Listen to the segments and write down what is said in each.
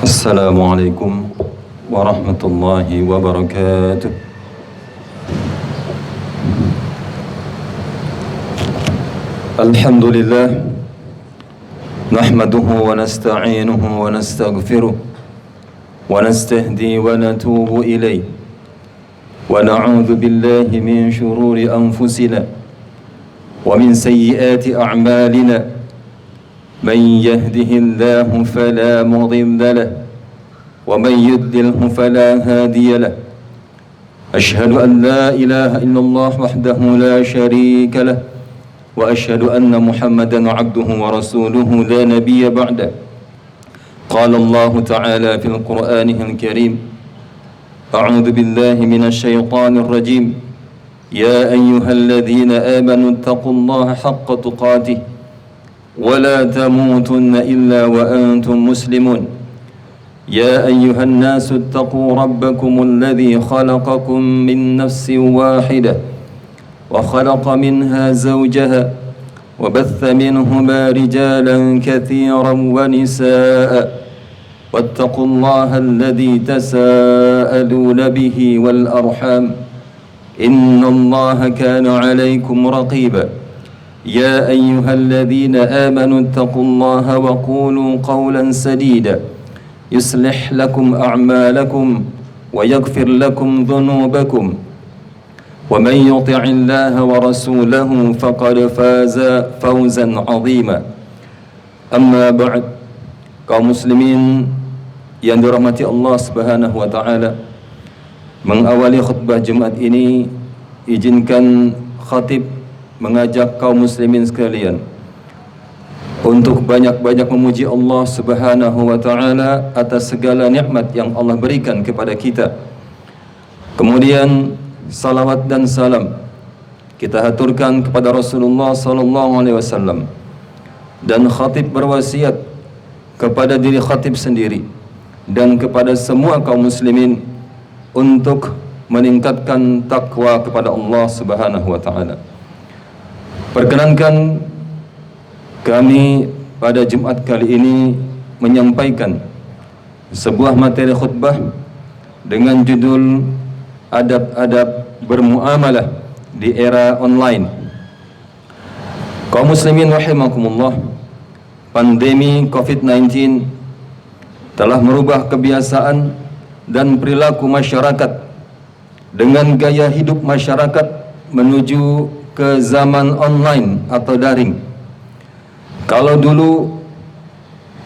السلام عليكم ورحمة الله وبركاته. الحمد لله نحمده ونستعينه ونستغفره ونستهدي ونتوب إليه ونعوذ بالله من شرور أنفسنا ومن سيئات أعمالنا. من يهده الله فلا مضل له ومن يضلله فلا هادي له. أشهد أن لا إله إلا الله وحده لا شريك له وأشهد أن محمدا عبده ورسوله لا نبي بعده. قال الله تعالى في القرآن الكريم: أعوذ بالله من الشيطان الرجيم. يا أيها الذين آمنوا اتقوا الله حق تقاته ولا تموتن إلا وأنتم مسلمون. يا أيها الناس اتقوا ربكم الذي خلقكم من نفس واحدة وخلق منها زوجها وبث منهما رجالا كثيرا ونساء واتقوا الله الذي تساءلون به والأرحام إن الله كان عليكم رقيبا. يا أيها الذين آمنوا اتقوا الله وقولوا قولا سديدا يصلح لكم أعمالكم ويغفر لكم ذنوبكم ومن يطع الله ورسوله فقد فاز فوزا عظيما. أما بعد, kaum muslimin yang dirahmati Allah Subhanahu wa taala, mengawali khutbah Jumat ini izinkan khatib mengajak kaum muslimin sekalian untuk banyak-banyak memuji Allah Subhanahu wa taala atas segala nikmat yang Allah berikan kepada kita. Kemudian salawat dan salam kita haturkan kepada Rasulullah sallallahu alaihi wasallam, dan khatib berwasiat kepada diri khatib sendiri dan kepada semua kaum muslimin untuk meningkatkan takwa kepada Allah Subhanahu wa taala. Perkenankan kami pada Jumat kali ini menyampaikan sebuah materi khutbah dengan judul Adab-adab bermuamalah di era online. Kaum muslimin rahimakumullah, pandemi COVID-19 telah merubah kebiasaan dan perilaku masyarakat dengan gaya hidup masyarakat menuju ke zaman online atau daring. Kalau dulu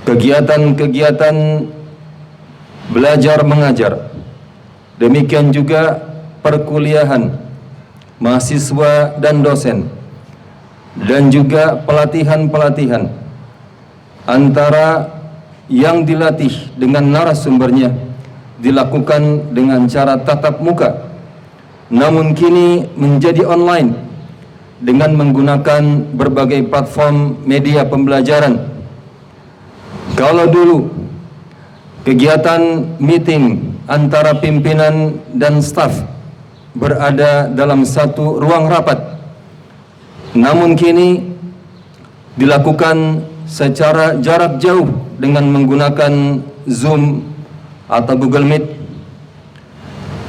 kegiatan-kegiatan belajar mengajar, demikian juga perkuliahan mahasiswa dan dosen, dan juga pelatihan-pelatihan antara yang dilatih dengan narasumbernya dilakukan dengan cara tatap muka, namun kini menjadi online dengan menggunakan berbagai platform media pembelajaran. Kalau dulu kegiatan meeting antara pimpinan dan staf berada dalam satu ruang rapat, namun kini dilakukan secara jarak jauh dengan menggunakan Zoom atau Google Meet.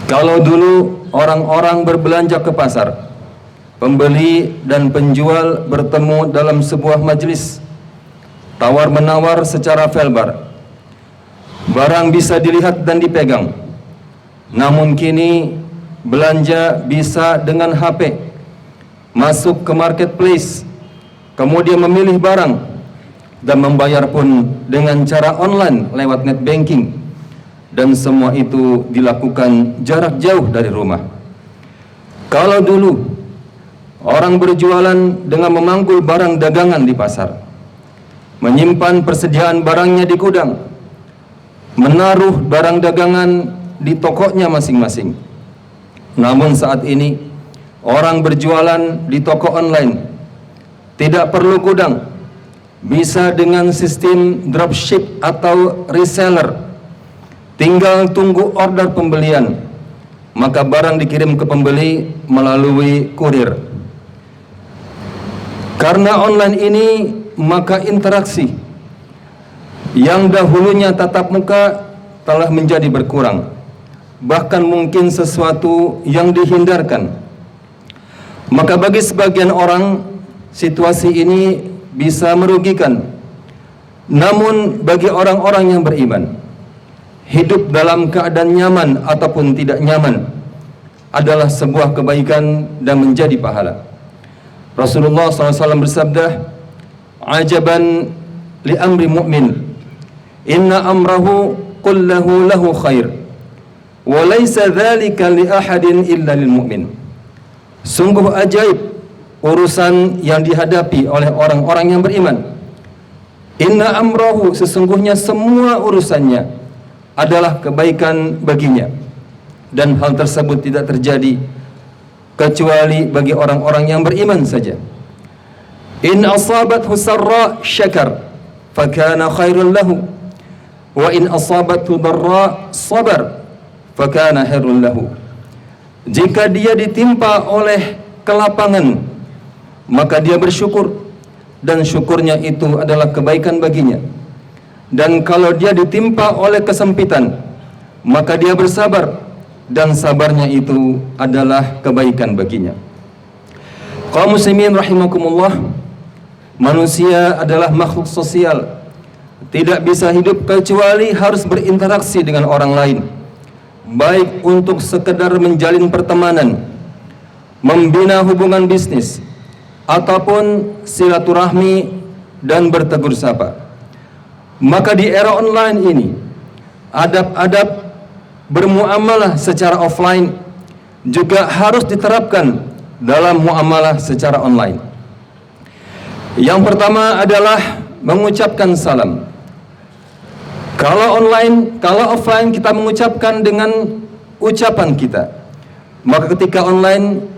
Kalau dulu orang-orang berbelanja ke pasar, pembeli dan penjual bertemu dalam sebuah majelis, tawar-menawar secara velbar, barang bisa dilihat dan dipegang. Namun kini belanja bisa dengan HP, masuk ke marketplace, kemudian memilih barang dan membayar pun dengan cara online lewat net banking, dan semua itu dilakukan jarak jauh dari rumah. Kalau dulu orang berjualan dengan memanggul barang dagangan di pasar, menyimpan persediaan barangnya di gudang, menaruh barang dagangan di tokonya masing-masing. Namun saat ini orang berjualan di toko online tidak perlu gudang, bisa dengan sistem dropship atau reseller. Tinggal tunggu order pembelian, maka barang dikirim ke pembeli melalui kurir. Karena online ini, maka interaksi Yang dahulunya tatap muka telah menjadi berkurang, bahkan mungkin sesuatu yang dihindarkan. Maka bagi sebagian orang situasi ini bisa merugikan. Namun bagi orang-orang yang beriman, hidup dalam keadaan nyaman ataupun tidak nyaman adalah sebuah kebaikan dan menjadi pahala. Rasulullah SAW bersabda, "Ajaban li amri mu'min, inna amrahu kullahu lahu khair, wa laysa dzalika li ahadin illa lil mu'min." Sungguh ajaib urusan yang dihadapi oleh orang-orang yang beriman. Inna amrahu, sesungguhnya semua urusannya adalah kebaikan baginya, dan hal tersebut tidak terjadi kecuali bagi orang-orang yang beriman saja. In asabathu sarra syakar fakana khairul lahu, wa in asabathu darra sabar fakana khairul lahu. Jika dia ditimpa oleh kelapangan, maka dia bersyukur, dan syukurnya itu adalah kebaikan baginya. Dan kalau dia ditimpa oleh kesempitan, maka dia bersabar, dan sabarnya itu adalah kebaikan baginya. Kaum muslimin rahimakumullah, manusia adalah makhluk sosial, tidak bisa hidup kecuali harus berinteraksi dengan orang lain, baik untuk sekedar menjalin pertemanan, membina hubungan bisnis, ataupun silaturahmi dan bertegur sapa. Maka di era online ini, adab-adab bermuamalah secara offline juga harus diterapkan dalam muamalah secara online. Yang pertama adalah mengucapkan salam. Kalau offline kita mengucapkan dengan ucapan kita, maka ketika online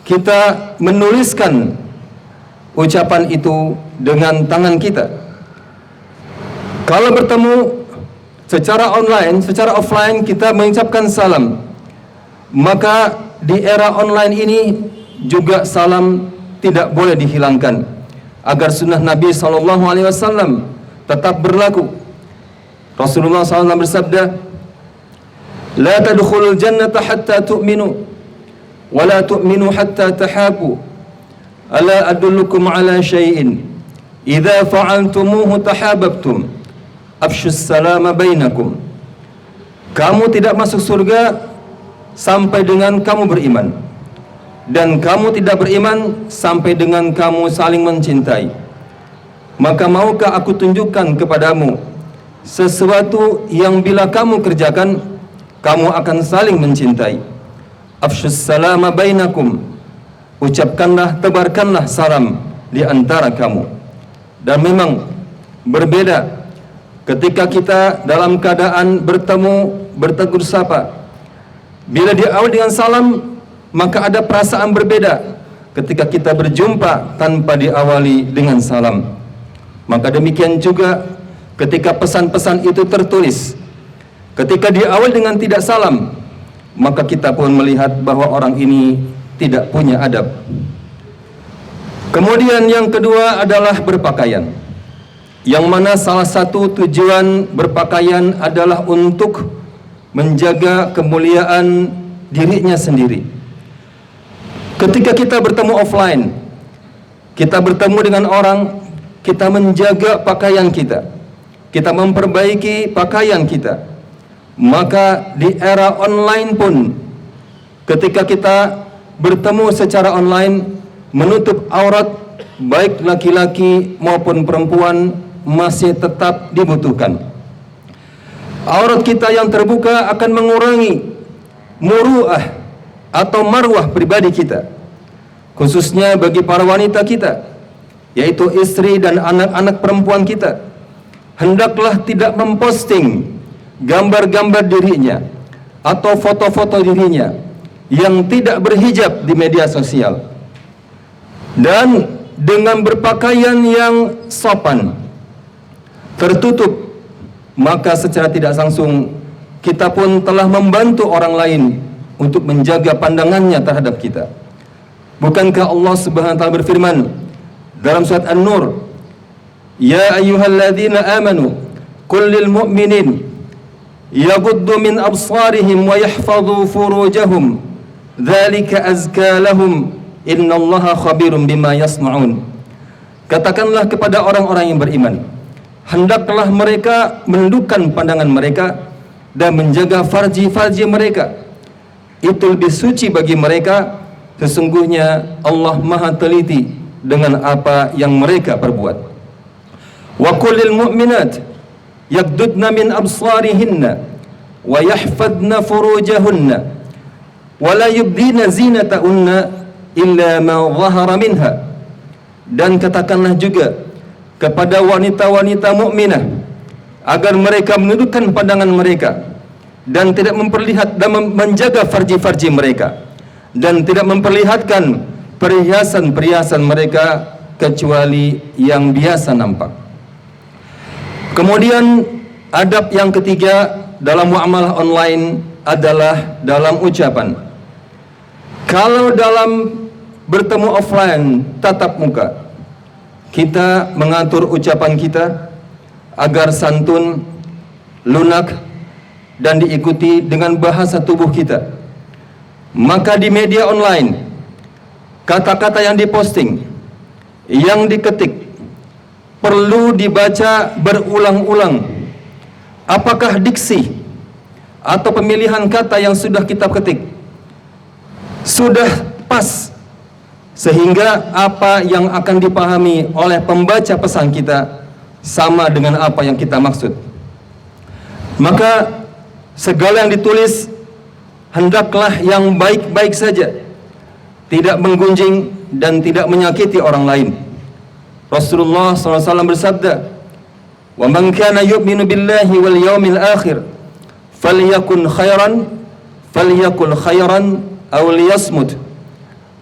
kita menuliskan ucapan itu dengan tangan kita. Kalau bertemu secara online, secara offline kita mengucapkan salam, maka di era online ini juga salam tidak boleh dihilangkan, agar sunnah Nabi SAW tetap berlaku. Rasulullah SAW bersabda, "La tadkhulul jannata hatta tu'minu, wa la tu'minu hatta tahabu. Ala adullukum ala syai'in idza fa'altumuhu tahabbtum. Afshus salama bainakum." Kamu tidak masuk surga sampai dengan kamu beriman, dan kamu tidak beriman sampai dengan kamu saling mencintai. Maka maukah aku tunjukkan kepadamu sesuatu yang bila kamu kerjakan, kamu akan saling mencintai. Afshus salama bainakum, ucapkanlah, tebarkanlah salam di antara kamu. Dan memang berbeda ketika kita dalam keadaan bertemu, bertegur sapa. Bila diawali dengan salam, maka ada perasaan berbeda ketika kita berjumpa tanpa diawali dengan salam. Maka demikian juga ketika pesan-pesan itu tertulis, ketika diawali dengan tidak salam, maka kita pun melihat bahwa orang ini tidak punya adab. Kemudian yang kedua adalah berpakaian, yang mana salah satu tujuan berpakaian adalah untuk menjaga kemuliaan dirinya sendiri. Ketika kita bertemu offline, kita bertemu dengan orang, kita menjaga pakaian kita, kita memperbaiki pakaian kita. Maka di era online pun, ketika kita bertemu secara online, menutup aurat baik laki-laki maupun perempuan masih tetap dibutuhkan. Aurat kita yang terbuka akan mengurangi muru'ah atau marwah pribadi kita, khususnya bagi para wanita kita, yaitu istri dan anak-anak perempuan kita. Hendaklah tidak memposting gambar-gambar dirinya atau foto-foto dirinya yang tidak berhijab di media sosial. Dan dengan berpakaian yang sopan, tertutup, maka secara tidak langsung kita pun telah membantu orang lain untuk menjaga pandangannya terhadap kita. Bukankah Allah Subhanahu wa taala berfirman dalam surat An-Nur, "Ya ayyuhalladzina amanu qul lil mu'minin yaghuddu min absarihim wa yahfadhu furujahum dzalika azka lahum innallaha khabirum bima yasna'un. Katakanlah kepada orang-orang yang beriman, hendaklah mereka menundukkan pandangan mereka dan menjaga farji-farji mereka. Itu lebih suci bagi mereka. Sesungguhnya Allah Maha teliti dengan apa yang mereka perbuat. Wa qul lil mu'minat yaghdudna min absarihinna wa yahfadna furujahunna wa la yubdina zinatahunna illa ma dhahara minha. Dan katakanlah juga kepada wanita-wanita mukminah agar mereka menundukkan pandangan mereka dan tidak memperlihat dan menjaga farji-farji mereka dan tidak memperlihatkan perhiasan-perhiasan mereka kecuali yang biasa nampak. Kemudian adab yang ketiga dalam muamalah online adalah dalam ucapan. Kalau dalam bertemu offline tatap muka, kita mengatur ucapan kita agar santun, lunak, dan diikuti dengan bahasa tubuh kita. Maka di media online, kata-kata yang diposting, yang diketik, perlu dibaca berulang-ulang. Apakah diksi atau pemilihan kata yang sudah kita ketik sudah pas, sehingga apa yang akan dipahami oleh pembaca pesan kita sama dengan apa yang kita maksud. Maka segala yang ditulis hendaklah yang baik-baik saja, tidak menggunjing dan tidak menyakiti orang lain. Rasulullah SAW bersabda, "Wa man kana yu'minu billahi wal yawmil akhir falyakun khairan aw liyasmut."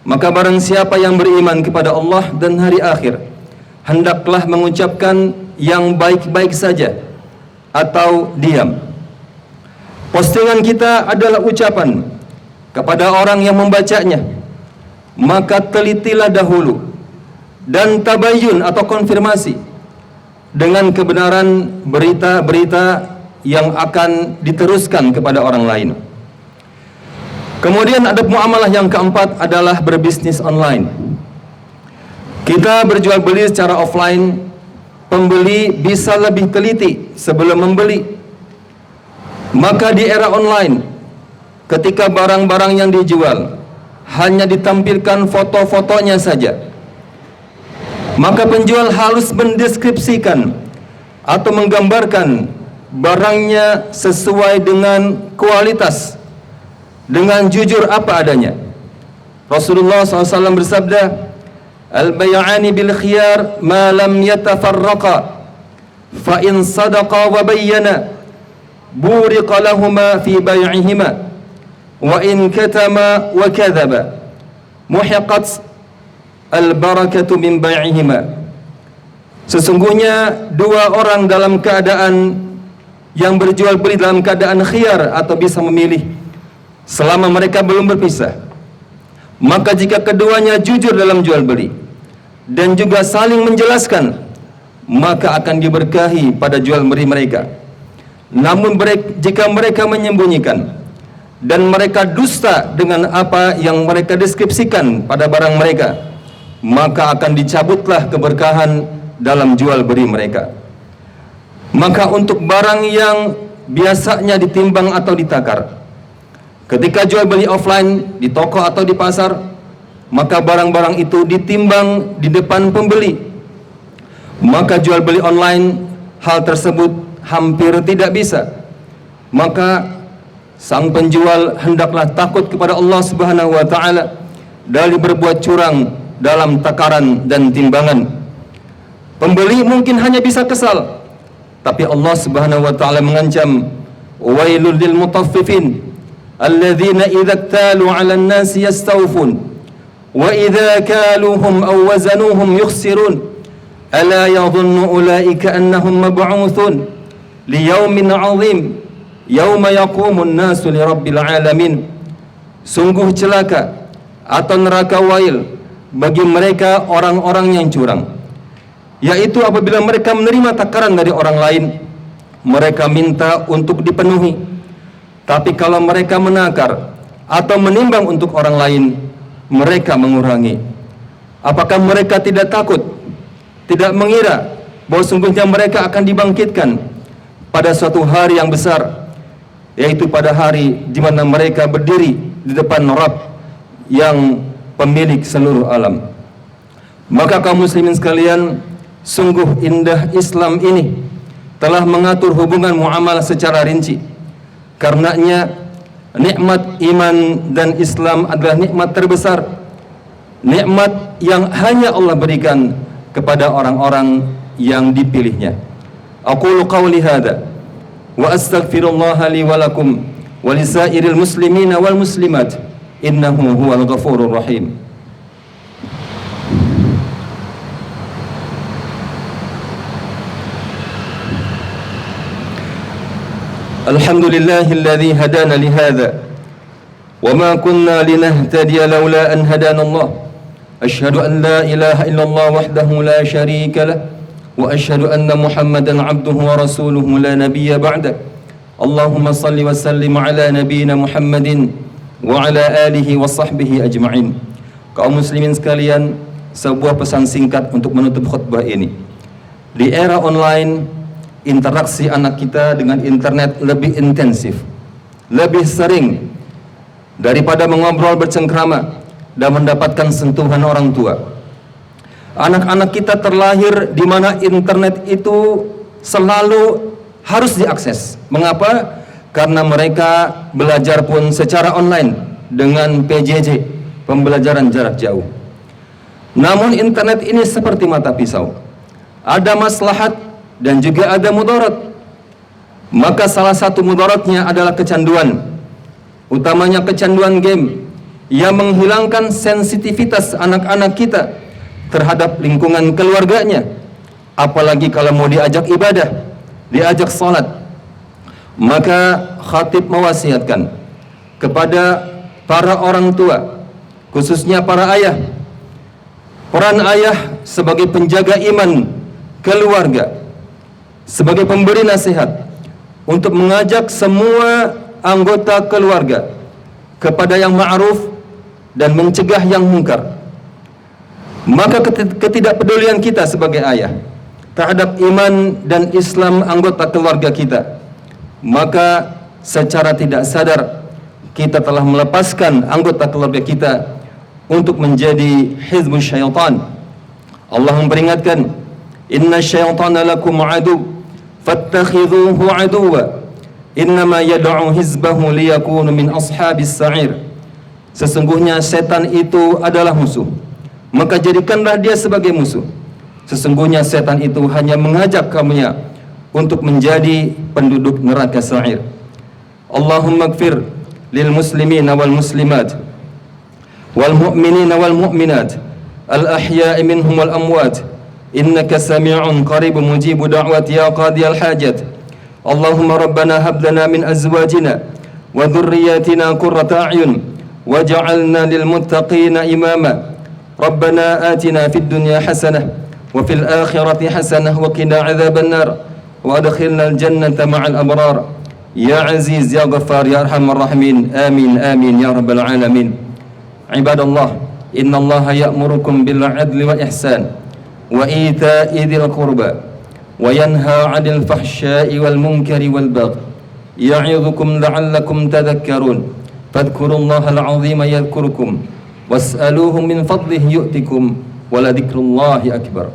Maka barang siapa yang beriman kepada Allah dan hari akhir, hendaklah mengucapkan yang baik-baik saja atau diam. Postingan kita adalah ucapan kepada orang yang membacanya, maka telitilah dahulu dan tabayyun atau konfirmasi dengan kebenaran berita-berita yang akan diteruskan kepada orang lain. Kemudian adab muamalah yang keempat adalah berbisnis online. Kita berjual beli secara offline, pembeli bisa lebih teliti sebelum membeli. Maka di era online, ketika barang-barang yang dijual hanya ditampilkan foto-fotonya saja, maka penjual harus mendeskripsikan atau menggambarkan barangnya sesuai dengan kualitas, dengan jujur apa adanya. Rasulullah SAW bersabda, "Al-bay'ani bil khiyar ma lam yatafarraqa, fa in sadaqa wa bayyana buriqa lahuma fi bay'ihima, wa in katama wa kadhaba muhiqat al-barakatu min bay'ihima." Sesungguhnya dua orang dalam keadaan yang berjual beli dalam keadaan khiyar atau bisa memilih selama mereka belum berpisah, maka jika keduanya jujur dalam jual beli dan juga saling menjelaskan, maka akan diberkahi pada jual beli mereka. Namun jika mereka menyembunyikan dan mereka dusta dengan apa yang mereka deskripsikan pada barang mereka, maka akan dicabutlah keberkahan dalam jual beli mereka. Maka untuk barang yang biasanya ditimbang atau ditakar, ketika jual beli offline di toko atau di pasar, maka barang-barang itu ditimbang di depan pembeli. Maka jual beli online, hal tersebut hampir tidak bisa. Maka sang penjual hendaklah takut kepada Allah Subhanahu wa taala dari berbuat curang dalam takaran dan timbangan. Pembeli mungkin hanya bisa kesal, tapi Allah Subhanahu wa taala mengancam, "Wailul lil mutaffifin alladzina idza iktalu 'alan nasi yastawfun wa idza kaluhum aw wazanuhum yukhsirun ala yadhunnu ulaika annahum mab'uthun liyaumin 'azim yauma yaqumun nasu lirabbil alamin." Sungguh celaka atau neraka wail bagi mereka orang-orang yang curang, yaitu apabila mereka menerima takaran dari orang lain, mereka minta untuk dipenuhi. Tapi kalau mereka menakar atau menimbang untuk orang lain, mereka mengurangi. Apakah mereka tidak takut, tidak mengira bahwa sungguhnya mereka akan dibangkitkan pada suatu hari yang besar, yaitu pada hari di mana mereka berdiri di depan Rabb yang pemilik seluruh alam. Maka kaum muslimin sekalian, sungguh indah Islam ini telah mengatur hubungan muamalah secara rinci. Karenanya nikmat iman dan Islam adalah nikmat terbesar, nikmat yang hanya Allah berikan kepada orang-orang yang dipilihnya. Aqulu qawli hadza wa astaghfirullah li wa lakum wa lisairil muslimina wal muslimat innahu huwal ghafurur rahim. Alhamdulillahilladzi hadana li hadza wa ma kunna linahtadiya laula an hadana Allah. Asyhadu an la ilaha illallah wahdahu la syarika lah wa asyhadu anna Muhammadan abduhu wa rasuluhu la nabiyya ba'da. Allahumma salli wa sallim ala nabiyyina Muhammadin wa ala alihi wa sahbihi ajma'in. Kaum muslimin sekalian, sebuah pesan singkat untuk menutup khutbah ini. Di era online, interaksi anak kita dengan internet lebih intensif, lebih sering daripada mengobrol bercengkrama dan mendapatkan sentuhan orang tua. Anak-anak kita terlahir di mana internet itu selalu harus diakses. Mengapa? Karena mereka belajar pun secara online dengan PJJ, pembelajaran jarak jauh. Namun internet ini seperti mata pisau, ada maslahat dan juga ada mudarat. Maka salah satu mudaratnya adalah kecanduan, utamanya kecanduan game yang menghilangkan sensitivitas anak-anak kita terhadap lingkungan keluarganya. Apalagi kalau mau diajak ibadah, diajak salat. Maka khatib mewasiatkan kepada para orang tua, khususnya para ayah, peran ayah sebagai penjaga iman keluarga, sebagai pemberi nasihat, untuk mengajak semua anggota keluarga kepada yang ma'ruf dan mencegah yang mungkar. Maka ketidakpedulian kita sebagai ayah terhadap iman dan Islam anggota keluarga kita, maka secara tidak sadar kita telah melepaskan anggota keluarga kita untuk menjadi hizbus syaitan. Allah memperingatkan, inna syaitana lakum adu fattakhidhuhu aduwa innama yad'u hizbahu liyakunu min ashabis sa'ir. Sesungguhnya setan itu adalah musuh, maka jadikanlah dia sebagai musuh. Sesungguhnya setan itu hanya mengajak kamunya untuk menjadi penduduk neraka sa'ir. Allahumma ighfir lil muslimina wal muslimat wal mu'minina wal mu'minat al ahya'i minhum wal amwat innaka sami'un qaribun mujibu da'wati ya qadiyal hajat. Allahumma rabbana hab lana min azwajina wa dhurriyyatina qurrata a'yun waj'alna lil muttaqina imama. Rabbana atina fid dunya hasanah wa fil akhirati hasanah wa qina adzaban nar wa adkhilna al jannata ma'al abrar ya aziz ya ghaffar ya arhamar rahimin. Amin amin ya rabbal alamin. Ibadallah, innallaha ya'murukum bil 'adli wal ihsan wa ita'i dzil qurba wa yanha 'anil fahsya'i wal munkari wal baghi ya'idzukum la'allakum tadhakkarun. Fadhkurullaha al-'azima yadhkurkum was'aluhu min fadlihi yu'tikum wa la dzikrullahi akbar.